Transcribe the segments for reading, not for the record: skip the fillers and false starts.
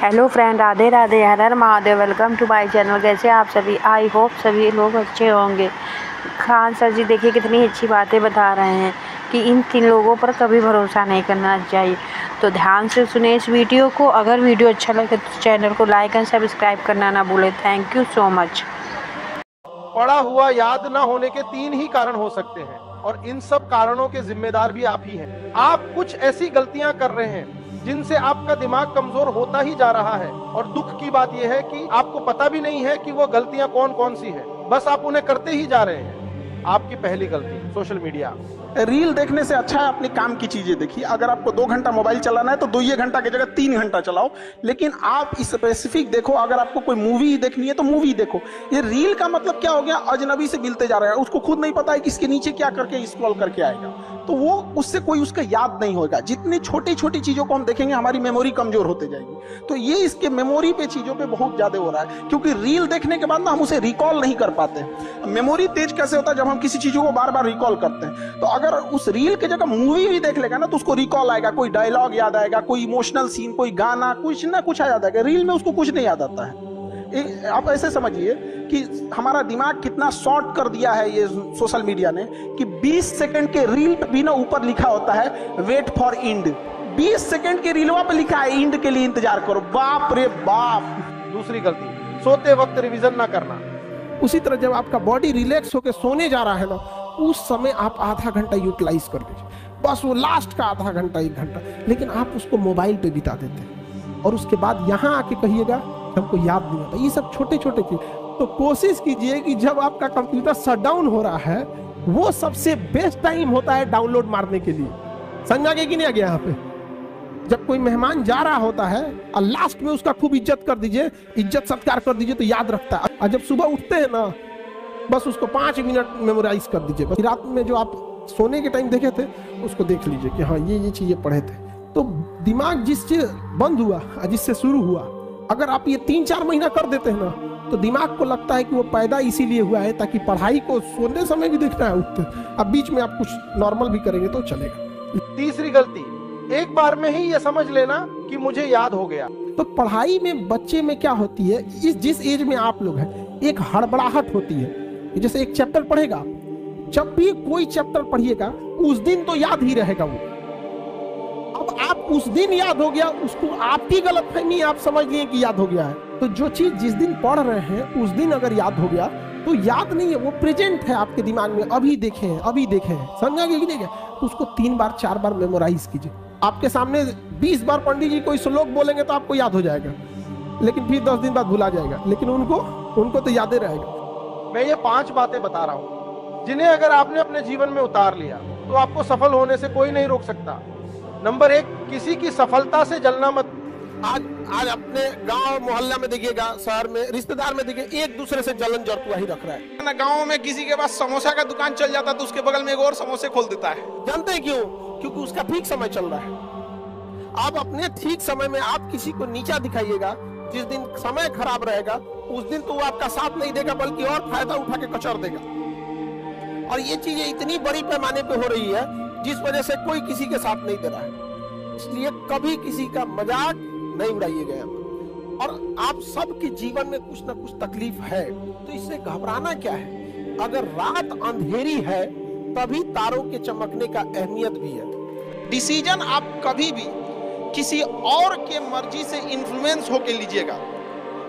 Hello friend, Radhe Radhe, Har Har Mahadev. Welcome to my channel. कैसे आप सभी? आई होप सभी लोग अच्छे होंगे। खान सर जी देखिए कितनी अच्छी बातें बता रहे हैं कि इन 3 लोगों पर कभी भरोसा नहीं करना चाहिए। तो ध्यान से सुने इस वीडियो को। अगर वीडियो अच्छा लगे तो चैनल को लाइक एंड सब्सक्राइब करना ना भूलें। Thank you so much. पढ़ा हुआ याद ना होने के 3 ही कारण हो सकते हैं और इन सब कारणों के जिम्मेदार भी आप ही हैं। आप कुछ ऐसी गलतियां कर रहे हैं जिनसे आपका दिमाग कमजोर होता ही जा रहा है और दुख की बात यह है कि आपको पता भी नहीं है कि वो गलतियां कौन कौन सी है, बस आप उन्हें करते ही जा रहे हैं। आपकी पहली गलती सोशल मीडिया। रील देखने से अच्छा है अपने काम की चीजें देखिए। अगर आपको 2 घंटा मोबाइल चलाना है तो 2 घंटा की जगह 3 घंटा चलाओ, लेकिन आप स्पेसिफिक देखो। अगर आपको कोई मूवी देखनी है तो मूवी देखो। ये रील का मतलब क्या हो गया? अजनबी से मिलते जा रहे हैं, उसको खुद नहीं पता है कि इसके नीचे क्या करके स्क्रॉल करके आएगा, तो वो उससे कोई उसका याद नहीं होगा। जितनी छोटी छोटी चीजों को हम देखेंगे हमारी मेमोरी कमजोर होते जाएगी। तो ये इसके मेमोरी पे चीजों पे बहुत ज्यादा हो रहा है, क्योंकि रील देखने के बाद ना हम उसे रिकॉल नहीं कर पाते। मेमोरी तेज कैसे होता है? जब हम किसी चीजों को बार बार रिकॉल करते हैं। तो अगर उस रील की जगह मूवी भी देख लेगा ना तो उसको रिकॉल आएगा, कोई डायलॉग याद आएगा, कोई इमोशनल सीन, कोई गाना, कुछ ना कुछ आ याद आएगा। रील में उसको कुछ नहीं याद आता है। आप ऐसे समझिए कि हमारा दिमाग कितना शॉर्ट कर दिया है ये सोशल मीडिया ने, कि 20 सेकंड के रील पे भी ना ऊपर लिखा होता है वेट फॉर इंड। 20 सेकंड के रीलवा पे लिखा है इंड के लिए इंतजार करो। बाप रे बाप। दूसरी गलती, सोते वक्त रिवीजन ना करना। उसी तरह जब आपका बॉडी रिलैक्स होकर सोने जा रहा है ना, उस समय आप आधा घंटा यूटिलाइज कर लीजिए, बस वो लास्ट का आधा घंटा 1 घंटा। लेकिन आप उसको मोबाइल पे बिता देते हैं और उसके बाद यहाँ आके कहिएगा हमको याद नहीं आता। ये सब छोटे छोटे चीज। तो कोशिश कीजिए कि जब आपका कंप्यूटर शटडाउन हो रहा है वो सबसे बेस्ट टाइम होता है डाउनलोड मारने के लिए। समझा गया कि नहीं आ गया? यहाँ पे जब कोई मेहमान जा रहा होता है और लास्ट में उसका खूब इज्जत कर दीजिए, इज्जत सत्कार कर दीजिए, तो याद रखता है। और जब सुबह उठते हैं ना, बस उसको 5 मिनट मेमोराइज कर दीजिए। बस रात में जो आप सोने के टाइम देखे थे उसको देख लीजिए कि हाँ ये चीजें पढ़े थे। तो दिमाग जिससे बंद हुआ जिससे शुरू हुआ, अगर आप ये 3-4 महीना कर देते हैं ना, तो दिमाग को लगता है कि वो पैदा इसीलिए हुआ है ताकि पढ़ाई को सोने समय भी देखना है, उठते। अब बीच में आप कुछ नॉर्मल भी करेंगे तो चलेगा। तीसरी गलती, एक बार में ही ये समझ लेना कि मुझे याद हो गया। तो पढ़ाई में बच्चे में क्या होती है, जिस एज में आप लोग हैं, एक हड़बड़ाहट होती है। जैसे एक चैप्टर पढ़ेगा, जब भी कोई चैप्टर पढ़िएगा उस दिन तो याद ही रहेगा वो। अब आप उस दिन याद हो गया, उसको आपकी गलतफहमी, आप समझ लिए कि याद हो गया है। तो जो चीज जिस दिन पढ़ रहे हैं उस दिन अगर याद हो गया तो याद नहीं है, वो प्रेजेंट है आपके दिमाग में। अभी देखे हैं, समझा गया कि नहीं? तो उसको 3 बार 4 बार मेमोराइज कीजिए। आपके सामने 20 बार पंडित जी कोई श्लोक बोलेंगे तो आपको याद हो जाएगा, लेकिन फिर 10 दिन बाद भुला जाएगा। लेकिन उनको तो याद ही रहेगा। मैं ये 5 बातें बता रहा हूं जिन्हें अगर आपने अपने जीवन में उतार लिया तो आपको सफल होने से कोई नहीं रोक सकता। नंबर 1, किसी की सफलता से जलना मत। आज अपने गांव मोहल्ला में देखिएगा, शहर में, रिश्तेदार में देखिए, एक दूसरे से जलन जरतुआ ही रख रहा है ना। गांव में किसी के पास समोसा का दुकान चल जाता तो उसके बगल में एक और समोसे खोल देता है। जानते हैं क्यों? क्योंकि उसका ठीक समय चल रहा है। आप अपने ठीक समय में आप किसी को नीचा दिखाइएगा, जिस दिन समय खराब रहेगा उस दिन तो वो आपका साथ नहीं देगा, बल्कि और फायदा उठा के कचर देगा। और ये चीजें इतनी बड़ी पैमाने पे हो रही है जिस वजह से कोई किसी के साथ नहीं दे रहा है। इसलिए कभी किसी का मजाक नहीं उड़ाइएगा यहाँ पर। और आप सबके जीवन में कुछ ना कुछ तकलीफ है, तो इससे घबराना क्या है? अगर रात अंधेरी है तभी तारों के चमकने का अहमियत भी है। डिसीजन आप कभी भी किसी और के मर्जी से इन्फ्लुएंस होके लीजिएगा,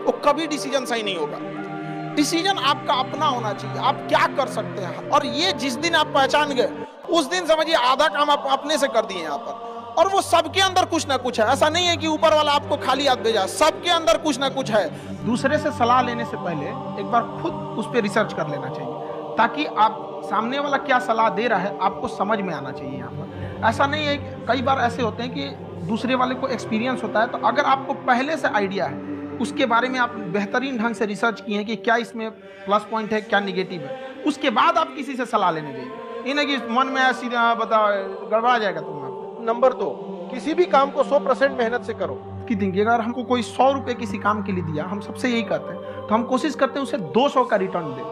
वो कभी डिसीजन सही नहीं होगा। डिसीजन आपका अपना होना चाहिए, आप क्या कर सकते हैं। और ये जिस दिन आप पहचान गए उस दिन समझिए आधा काम आप अपने से कर दिए यहाँ पर। और वो सबके अंदर कुछ ना कुछ है, ऐसा नहीं है कि ऊपर वाला आपको खाली हाथ भेजा, सबके अंदर कुछ ना कुछ है। दूसरे से सलाह लेने से पहले एक बार खुद उस पर रिसर्च कर लेना चाहिए, ताकि आप सामने वाला क्या सलाह दे रहा है आपको समझ में आना चाहिए। यहाँ पर ऐसा नहीं है, कई बार ऐसे होते हैं कि दूसरे वाले को एक्सपीरियंस होता है, तो अगर आपको पहले से आइडिया है, उसके बारे में आप बेहतरीन ढंग से रिसर्च किए हैं कि क्या इसमें प्लस पॉइंट है, क्या निगेटिव है, उसके बाद आप किसी से सलाह लेने जाइए। ये नहीं कि मन में ऐसी बता गड़बड़ा जाएगा तुम। नंबर 2, किसी भी काम को 100% मेहनत से करो। कि देखिए, अगर हमको कोई 100 रुपए किसी काम के लिए दिया, हम सबसे यही करते हैं, तो हम कोशिश करते हैं उसे 200 का रिटर्न दे।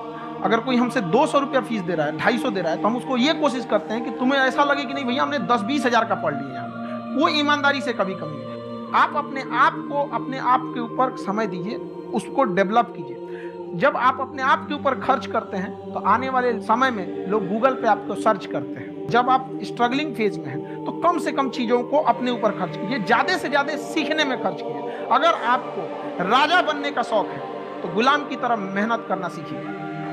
अगर कोई हमसे 200 रुपया फीस दे रहा है, 250 दे रहा है, तो हम उसको ये कोशिश करते हैं कि तुम्हें ऐसा लगे कि नहीं भैया हमने 10-20 हज़ार का पढ़ लिया। वो ईमानदारी से कभी कमी है। आप अपने आप के ऊपर समय दीजिए, उसको डेवलप कीजिए। जब आप अपने आप के ऊपर खर्च करते हैं तो आने वाले समय में लोग गूगल पे आपको सर्च करते हैं। जब आप स्ट्रगलिंग फेज में हैं तो कम से कम चीजों को अपने ऊपर खर्च कीजिए, ज्यादा से ज्यादा सीखने में खर्च कीजिए। अगर आपको राजा बनने का शौक है तो गुलाम की तरह मेहनत करना सीखिए।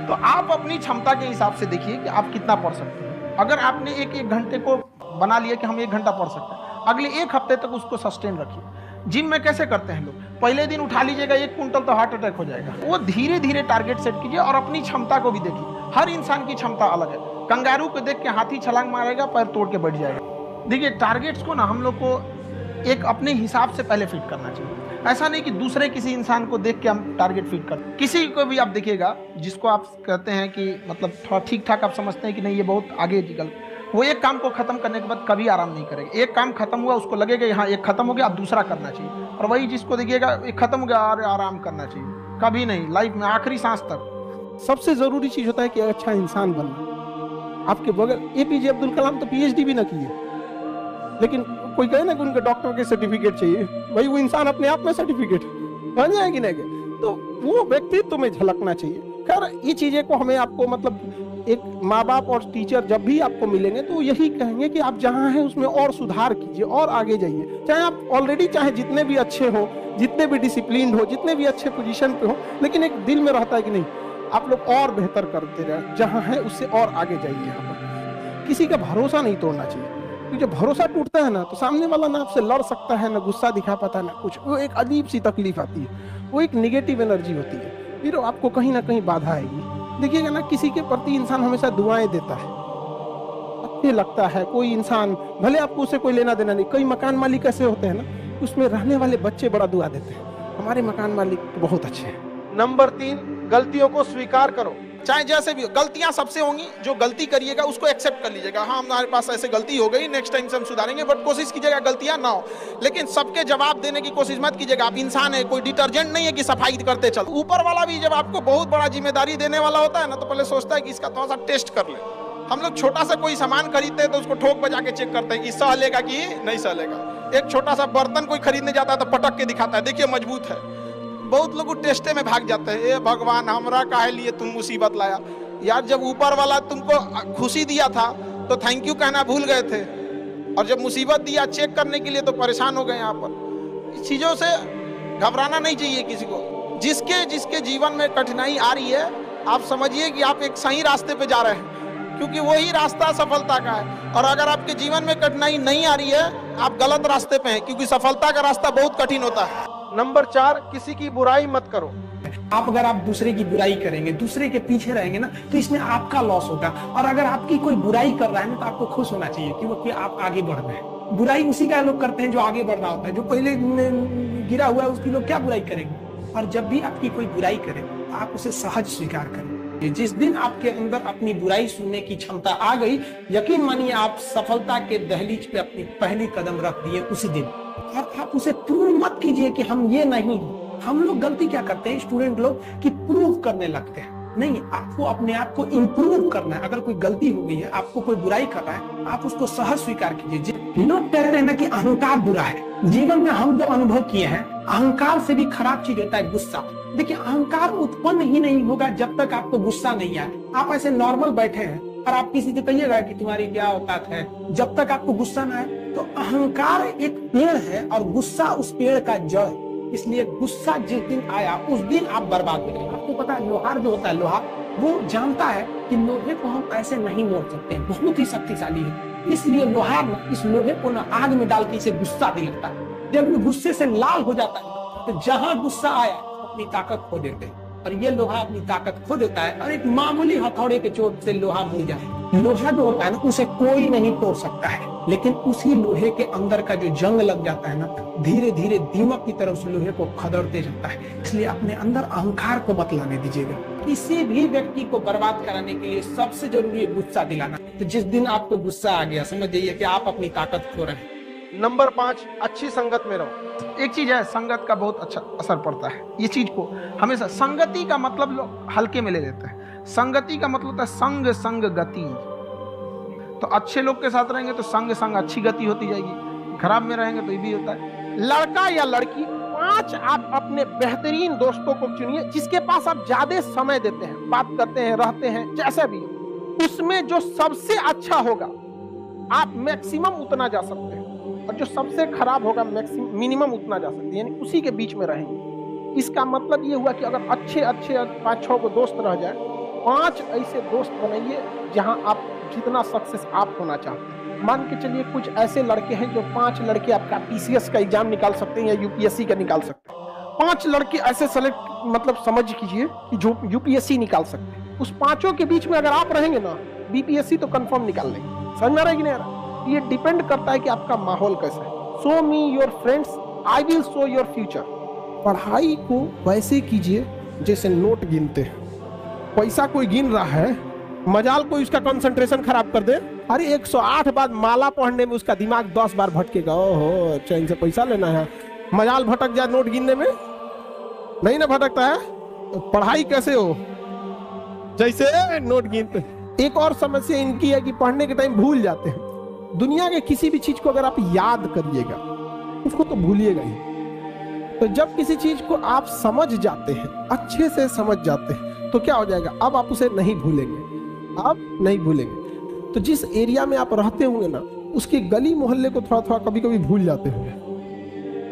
तो आप अपनी क्षमता के हिसाब से देखिए कि आप कितना पढ़ सकते हैं। अगर आपने एक घंटे को बना लिया कि हम 1 घंटा पढ़ सकते हैं, अगले 1 हफ्ते तक उसको सस्टेन रखिए। जिम में कैसे करते हैं लोग, पहले दिन उठा लीजिएगा 1 क्विंटल तो हार्ट अटैक हो जाएगा। वो धीरे धीरे टारगेट सेट कीजिए और अपनी क्षमता को भी देखिए। हर इंसान की क्षमता अलग है। कंगारू को देख के हाथी छलांग मारेगा, पैर तोड़ के बैठ जाएगा। देखिए टारगेट्स को ना हम लोग को एक अपने हिसाब से पहले फिट करना चाहिए। ऐसा नहीं कि दूसरे किसी इंसान को देख के हम टारगेट फिट कर, किसी को भी आप देखिएगा जिसको आप कहते हैं कि मतलब थोड़ा ठीक ठाक आप समझते हैं कि नहीं ये बहुत आगे निकल, वो एक काम को खत्म करने के बाद कभी आराम नहीं करेगा। एक काम खत्म हुआ उसको लगेगा यहाँ एक खत्म हो गया, अब दूसरा करना चाहिए। और वही जिसको देखिएगा एक खत्म हो गया और आराम करना चाहिए, कभी नहीं, लाइफ में आखिरी सांस तक। सबसे जरूरी चीज होता है कि अच्छा इंसान बनना। आपके बगैर एपीजे अब्दुल कलाम तो पीएचडी भी ना किए, लेकिन कोई कहे ना कि उनके डॉक्टर के सर्टिफिकेट चाहिए, भाई वो इंसान अपने आप में सर्टिफिकेट बन जाएगी ना, तो वो व्यक्तित्व में झलकना चाहिए। खैर ये चीजें को हमें आपको मतलब एक माँ बाप और टीचर जब भी आपको मिलेंगे तो यही कहेंगे कि आप जहाँ हैं उसमें और सुधार कीजिए और आगे जाइए। चाहे आप ऑलरेडी चाहे जितने भी अच्छे हो, जितने भी डिसिप्लिन हो, जितने भी अच्छे पोजीशन पे हो, लेकिन एक दिल में रहता है कि नहीं आप लोग और बेहतर करते रहे, जहाँ है उससे और आगे जाइए। यहाँ पर किसी का भरोसा नहीं तोड़ना चाहिए, क्योंकि जब भरोसा टूटता है ना तो सामने वाला ना आपसे लड़ सकता है, ना गुस्सा दिखा पाता है, ना कुछ। वो एक अजीब सी तकलीफ आती है, वो एक निगेटिव एनर्जी होती है, फिर आपको कहीं ना कहीं बाधा आएगी। देखिएगा ना किसी के प्रति इंसान हमेशा दुआएं देता है, अच्छे लगता है। कोई इंसान भले आपको उससे कोई लेना देना नहीं, कई मकान मालिक ऐसे होते हैं ना उसमें रहने वाले बच्चे बड़ा दुआ देते हैं, हमारे मकान मालिक तो बहुत अच्छे हैं। नंबर 3, गलतियों को स्वीकार करो। चाहे जैसे भी हो, गलतियां सबसे होंगी, जो गलती करिएगा उसको एक्सेप्ट कर लीजिएगा। हाँ हमारे पास ऐसे गलती हो गई, नेक्स्ट टाइम से हम सुधारेंगे, बट कोशिश कीजिएगा गलतियां ना हो। लेकिन सबके जवाब देने की कोशिश मत कीजिएगा। आप इंसान है, कोई डिटर्जेंट नहीं है कि सफाई करते चल। ऊपर वाला भी जब आपको बहुत बड़ा जिम्मेदारी देने वाला होता है ना तो पहले सोचता है कि इसका थोड़ा सा टेस्ट कर ले। हम लोग छोटा सा कोई सामान खरीदते हैं तो उसको ठोक बजा के चेक करते हैं कि सह लेगा कि नहीं सह लेगा। एक छोटा सा बर्तन कोई खरीदने जाता है तो पटक के दिखाता है, देखिए मजबूत है। बहुत लोग टेस्टे में भाग जाते हैं, ए भगवान हमरा काहे लिए तुम मुसीबत लाया। यार जब ऊपर वाला तुमको खुशी दिया था तो थैंक यू कहना भूल गए थे, और जब मुसीबत दिया चेक करने के लिए तो परेशान हो गए। यहाँ पर इस चीजों से घबराना नहीं चाहिए किसी को। जिसके जिसके जीवन में कठिनाई आ रही है आप समझिए कि आप एक सही रास्ते पे जा रहे हैं, क्योंकि वही रास्ता सफलता का है। और अगर आपके जीवन में कठिनाई नहीं आ रही है आप गलत रास्ते पे हैं, क्योंकि सफलता का रास्ता बहुत कठिन होता है। नंबर 4, किसी की बुराई मत करो। आप अगर आप दूसरे की बुराई करेंगे, दूसरे के पीछे रहेंगे ना तो इसमें आपका लॉस होगा। और अगर आपकी कोई बुराई कर रहा है ना तो आपको खुश होना चाहिए क्योंकि आप आगे बढ़ रहे हैं। बुराई उसी का लोग करते हैं जो आगे बढ़ना होता है, जो पहले गिरा हुआ है उसकी लोग क्या बुराई करेंगे। और जब भी आपकी कोई बुराई करे आप उसे सहज स्वीकार करें। जिस दिन आपके अंदर अपनी बुराई सुनने की क्षमता आ गई, यकीन मानिए आप सफलता के दहलीज पे अपनी पहली कदम रख दिए उसी दिन। और आप उसे प्रूव मत कीजिए कि हम ये नहीं। हम लोग गलती क्या करते हैं स्टूडेंट लोग कि प्रूव करने लगते हैं। नहीं, आपको अपने आप को इम्प्रूव करना है। अगर कोई गलती हो गई है, आपको कोई बुराई कर रहा है, आप उसको सहज स्वीकार कीजिए। लोग कहते हैं ना कि अहंकार बुरा है। जीवन में हम जो अनुभव किए हैं, अहंकार से भी खराब चीज होता है गुस्सा। देखिए अहंकार उत्पन्न ही नहीं होगा जब तक आपको गुस्सा नहीं आए। आप ऐसे नॉर्मल बैठे हैं और आप किसी से कहिएगा कि तुम्हारी क्या औकात है, जब तक आपको गुस्सा ना आए। तो अहंकार एक पेड़ है और गुस्सा उस पेड़ का जड़ है। इसलिए गुस्सा जिस दिन आया उस दिन आप बर्बाद हो गए। आपको पता है लोहार जो होता है, लोहा वो जानता है कि लोहे को हम ऐसे नहीं मोड़ सकते, बहुत ही शक्तिशाली है। इसलिए लोहार इस लोहे को ना आग में डाल के इसे गुस्सा दिलाता है। जब वो गुस्से से लाल हो जाता है तो जहां गुस्सा आया अपनी ताकत खो देते हैं। और ये लोहा अपनी ताकत खो देता है और एक मामूली हथौड़े के चोट से लोहा मुड़ जाए। लोहा जो होता है ना उसे कोई नहीं तोड़ सकता है, लेकिन उसी लोहे के अंदर का जो जंग लग जाता है ना, धीरे धीरे दीमक की तरह उस लोहे को खदड़ते जाता है। इसलिए अपने अंदर अहंकार को मत लाने दीजिएगा। किसी भी व्यक्ति को बर्बाद कराने के लिए सबसे जरूरी है गुस्सा दिलाना। तो जिस दिन आपको गुस्सा आ गया समझ जाइए कि आप अपनी ताकत खो रहे हैं। नंबर 5, अच्छी संगत में रहो। एक चीज है, संगत का बहुत अच्छा असर पड़ता है। ये चीज को हमेशा, संगति का मतलब लोग हल्के में ले लेते हैं। संगति का मतलब होता है संग संग गति। तो अच्छे लोग के साथ रहेंगे तो संग संग अच्छी गति होती जाएगी, खराब में रहेंगे तो ये भी होता है। लड़का या लड़की, 5 आप अपने बेहतरीन दोस्तों को चुनिए जिसके पास आप ज्यादा समय देते हैं, बात करते हैं, रहते हैं, जैसा भी हो। उसमें जो सबसे अच्छा होगा आप मैक्सिमम उतना जा सकते हैं, और जो सबसे खराब होगा मिनिमम उतना जा सकते हैं, यानी उसी के बीच में रहेंगे। इसका मतलब ये हुआ कि अगर अच्छे 5-6 को दोस्त रह जाए, 5 ऐसे दोस्त बनाइए जहां आप जितना सक्सेस आप होना चाहते हैं। मान के चलिए कुछ ऐसे लड़के हैं जो 5 लड़के आपका पीसीएस का एग्जाम निकाल सकते हैं या यूपीएससी का निकाल सकते हैं। 5 लड़के ऐसे सेलेक्ट, मतलब समझ कीजिए कि जो यूपीएससी निकाल सकते हैं। उस 5 के बीच में अगर आप रहेंगे ना, बीपीएससी तो कंफर्म निकाल लेंगे। समझ में आ रहा है कि नहीं आ रहा? ये डिपेंड करता है कि आपका माहौल कैसा है। Show me your friends, I will show your future. पढ़ाई को वैसे कीजिए जैसे नोट गिनते हैं। पैसा कोई गिन रहा है, मजाल कोई उसका कंसंट्रेशन खराब कर दे, अरे 108 बार माला पढ़ने में उसका दिमाग 10 बार भटकेगा। ओहो, चैन से पैसा लेना है, मजाल भटक जाए नोट गिनने में, नहीं ना भटकता है। तो पढ़ाई कैसे हो? जैसे नोट गिनते। एक और समस्या इनकी है कि पढ़ने के टाइम भूल जाते हैं। दुनिया के किसी भी चीज को अगर आप याद करिएगा, उसको तो भूलिएगा ही। तो जब किसी चीज को आप समझ जाते हैं, अच्छे से समझ जाते हैं, तो क्या हो जाएगा, अब आप उसे नहीं भूलेंगे, अब नहीं भूलेंगे। तो जिस एरिया में आप रहते होंगे ना, उसके गली मोहल्ले को थोड़ा थोड़ा कभी कभी भूल जाते होंगे,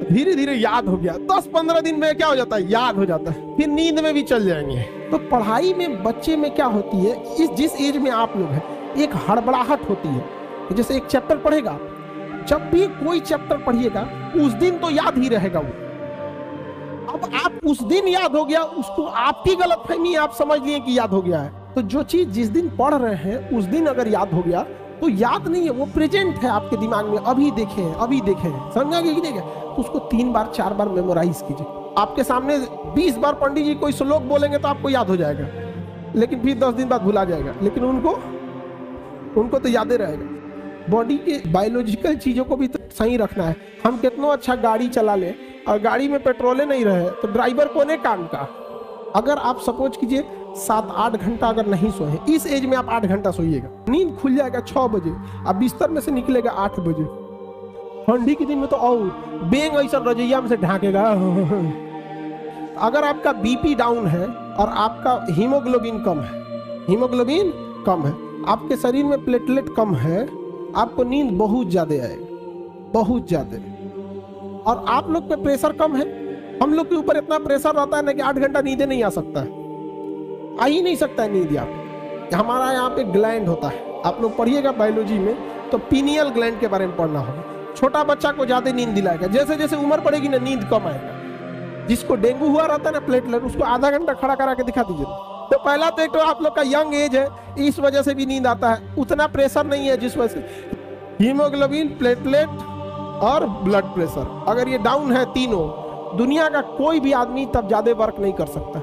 धीरे धीरे याद हो गया। 10-15 दिन में क्या हो जाता है, याद हो जाता है, फिर नींद में भी चल जाएंगे। तो पढ़ाई में बच्चे में क्या होती है, जिस एज में आप लोग हैं, एक हड़बड़ाहट होती है। जैसे एक चैप्टर पढ़ेगा, जब भी कोई चैप्टर पढ़िएगा उस दिन तो याद ही रहेगा वो। अब आप उस दिन याद हो गया, उसको आपकी गलतफहमी, आप समझ लिए कि याद हो गया है। तो जो चीज जिस दिन पढ़ रहे हैं उस दिन अगर याद हो गया तो याद नहीं है, वो प्रेजेंट है आपके दिमाग में, अभी देखे हैं, अभी देखे हैं। समझा कि नहीं? तो उसको 3 बार 4 बार मेमोराइज कीजिए। आपके सामने 20 बार पंडित जी कोई श्लोक बोलेंगे तो आपको याद हो जाएगा, लेकिन फिर 10 दिन बाद भुला जाएगा, लेकिन उनको तो याद ही रहेगा। बॉडी के बायोलॉजिकल चीजों को भी तो सही रखना है। हम कितना अच्छा गाड़ी चला ले और गाड़ी में पेट्रोले नहीं रहे तो ड्राइवर कोने काम का। अगर आप सपोज कीजिए 7-8 घंटा अगर नहीं सोए, इस एज में आप 8 घंटा सोइएगा, नींद खुल जाएगा 6 बजे, आप बिस्तर में से निकलेगा 8 बजे। ठंडी के दिन में तो और बेंग ऐसा रजैया में से ढाकेगा। अगर आपका बीपी डाउन है और आपका हीमोग्लोबिन कम है, आपके शरीर में प्लेटलेट कम है, आपको नींद बहुत ज्यादा आएगा, बहुत ज्यादा। और आप लोग पे प्रेशर कम है, हम लोग के ऊपर इतना प्रेशर रहता है ना कि 8 घंटा नींद नहीं आ सकता है, आ ही नहीं सकता है नींद। यहाँ हमारा यहाँ पे ग्लैंड होता है, आप लोग पढ़िएगा बायोलॉजी में तो पीनियल ग्लैंड के बारे में पढ़ना होगा। छोटा बच्चा को ज्यादा नींद दिलाएगा, जैसे जैसे उम्र बढ़ेगी ना नींद कम आएगा। जिसको डेंगू हुआ रहता है ना प्लेटलेट, उसको आधा घंटा खड़ा करा के दिखा दीजिए। तो पहला तो एक तो आप लोग का यंग एज है, इस वजह से भी नींद आता है, उतना प्रेशर नहीं है जिस वजह से हीमोग्लोबिन, प्लेटलेट और ब्लड प्रेशर अगर ये डाउन है तीनों, दुनिया का कोई भी आदमी तब ज्यादा वर्क नहीं कर सकता।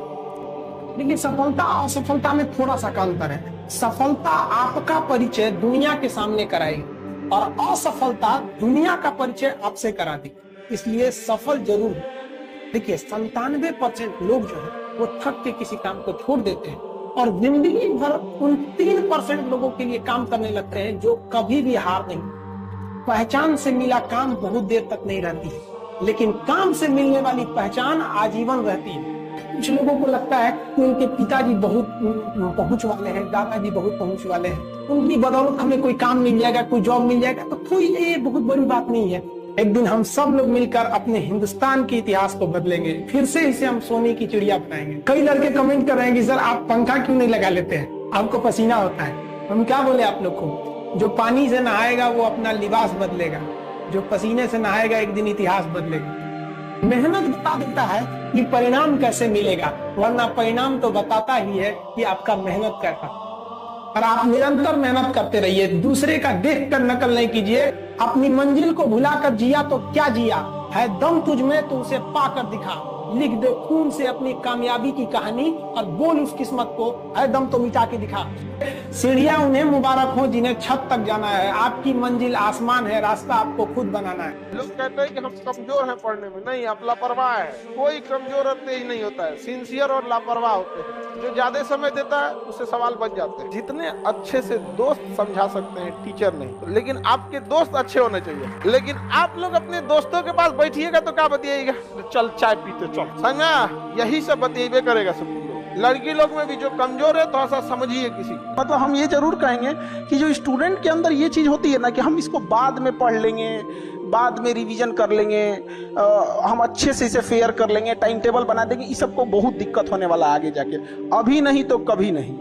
देखिए, सफलता असफलता में थोड़ा सा का अंतर है। सफलता आपका परिचय दुनिया के सामने कराएगी और असफलता दुनिया का परिचय आपसे करा देगी, इसलिए सफल जरूर हो। देखिए, 97% लोग जो है वो थक के किसी काम को छोड़ देते हैं और जिंदगी भर उन 3% लोगों के लिए काम करने लगते हैं जो कभी भी हार नहीं। पहचान से मिला काम बहुत देर तक नहीं रहती है, लेकिन काम से मिलने वाली पहचान आजीवन रहती है। कुछ लोगों को लगता है कि उनके पिताजी बहुत पहुंच वाले हैं, दादाजी बहुत पहुंच वाले हैं, उनकी बदौलत हमें कोई काम मिल जाएगा, कोई जॉब मिल जाएगा, तो कोई ये बहुत बड़ी बात नहीं है। एक दिन हम सब लोग मिलकर अपने हिंदुस्तान के इतिहास को बदलेंगे, फिर से इसे हम सोने की चिड़िया बनाएंगे। कई लड़के कमेंट कर रहे हैं कि सर आप पंखा क्यों नहीं लगा लेते हैं, आपको पसीना होता है। हम क्या बोले आप लोग को, जो पानी से नहाएगा वो अपना लिबास बदलेगा, जो पसीने से नहाएगा एक दिन इतिहास बदलेगा। मेहनत बता देता है कि परिणाम कैसे मिलेगा, वरना परिणाम तो बताता ही है कि आपका मेहनत कैसा। और आप निरंतर मेहनत करते रहिए, दूसरे का देख कर नकल नहीं कीजिए। अपनी मंजिल को भुलाकर जिया तो क्या जिया है, दम तुझ में तो उसे पाकर दिखा, लिख दे खून से अपनी कामयाबी की कहानी और बोल उस किस्मत को एकदम तो मिटा के दिखा। सीढ़ियां उन्हें मुबारक हो जिन्हें छत तक जाना है, आपकी मंजिल आसमान है, रास्ता आपको खुद बनाना है। लोग कहते हैं कि हम कमजोर हैं पढ़ने में, नहीं, आप लापरवाह है। कोई कमजोर और तेज नहीं होता है, सिंसियर और लापरवाह होते हैं। जो ज्यादा समय देता है उससे सवाल बन जाते हैं। जितने अच्छे से दोस्त समझा सकते हैं, टीचर नहीं, लेकिन आपके दोस्त अच्छे होने चाहिए। लेकिन आप लोग अपने दोस्तों के पास बैठिएगा तो क्या बतियाएगा, चल चाय पीते चल, समझा, यही सब बतियाबे करेगा सब। लड़की लोग में भी जो कमजोर है थोड़ा सा समझिए किसी। मतलब हम ये जरूर कहेंगे कि जो स्टूडेंट के अंदर ये चीज होती है ना कि हम इसको बाद में पढ़ लेंगे, बाद में रिवीजन कर लेंगे, हम अच्छे से इसे फेयर कर लेंगे, टाइम टेबल बना देंगे, इस सबको बहुत दिक्कत होने वाला आगे जाके। अभी नहीं तो कभी नहीं,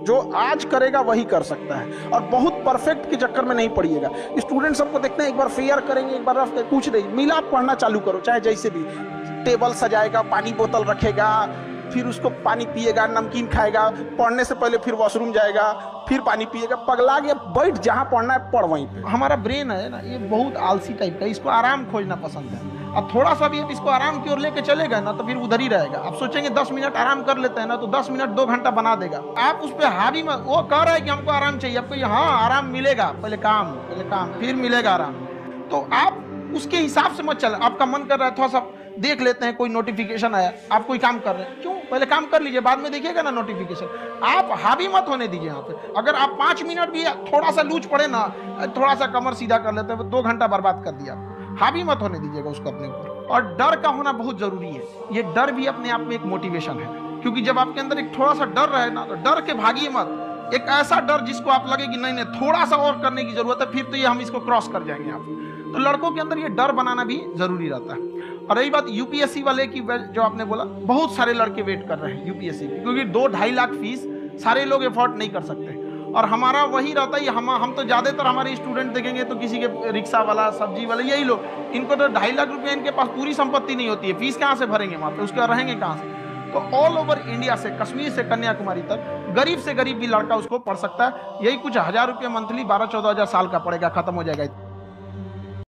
जो आज करेगा वही कर सकता है। और बहुत परफेक्ट के चक्कर में नहीं पड़िएगा। स्टूडेंट सबको देखते हैं, एक बार फेयर करेंगे, एक बार रफ कुछ नहीं मिला, पढ़ना चालू करो, चाहे जैसे भी। टेबल सजाएगा, पानी बोतल रखेगा, फिर उसको पानी पिएगा, नमकीन खाएगा, पढ़ने से पहले फिर वॉशरूम जाएगा, फिर पानी पिएगा, पगला गया, बैठ जहां पढ़ना है पढ़ वहीं पे। हमारा ब्रेन है ना, ये बहुत आलसी टाइप का, इसको आराम खोजना पसंद है। अब थोड़ा सा भी अब इसको आराम की ओर लेके चले गए ना तो फिर उधर ही रहेगा। आप सोचेंगे 10 मिनट आराम कर लेते हैं ना, तो 10 मिनट 2 घंटा बना देगा। आप उस पर हावी मत, वो कह रहा है कि हमको आराम चाहिए, आपको हाँ आराम मिलेगा, पहले काम फिर मिलेगा आराम। तो आप उसके हिसाब से मत चल। आपका मन कर रहा है थोड़ा सा देख लेते हैं, कोई नोटिफिकेशन आया, आप कोई काम कर रहे हैं, क्यों, पहले काम कर लीजिए, बाद में देखिएगा ना नोटिफिकेशन। आप हावी मत होने दीजिए यहाँ पे। अगर आप 5 मिनट भी थोड़ा सा लूज पड़े ना, थोड़ा सा कमर सीधा कर लेते हैं, 2 घंटा बर्बाद कर दिया। हावी मत होने दीजिएगा उसको अपने ऊपर। और डर का होना बहुत जरूरी है। ये डर भी अपने आप में एक मोटिवेशन है, क्योंकि जब आपके अंदर एक थोड़ा सा डर रहे ना, तो डर के भागिए मत। एक ऐसा डर जिसको आप लगे कि नहीं थोड़ा सा और करने की जरूरत है, फिर तो ये हम इसको क्रॉस कर जाएंगे आप। तो लड़कों के अंदर ये डर बनाना भी जरूरी रहता है। और रही बात यूपीएससी वाले की, जो आपने बोला, बहुत सारे लड़के वेट कर रहे हैं यूपीएससी की, क्योंकि 2-2.5 लाख फीस सारे लोग एफोर्ड नहीं कर सकते। और हमारा वही रहता है, हम तो ज्यादातर हमारे स्टूडेंट देखेंगे तो किसी के रिक्शा वाला, सब्जी वाला, यही लोग, इनको तो 2.5 लाख रुपए इनके पास पूरी संपत्ति नहीं होती है, फीस कहाँ से भरेंगे वहाँ पे, उसके रहेंगे कहाँ से। तो ऑल ओवर इंडिया से, कश्मीर से कन्याकुमारी तक, गरीब से गरीब भी लड़का उसको पढ़ सकता है। यही कुछ 1000 रुपये मंथली, 12-14 हज़ार साल का पड़ेगा, खत्म हो जाएगा।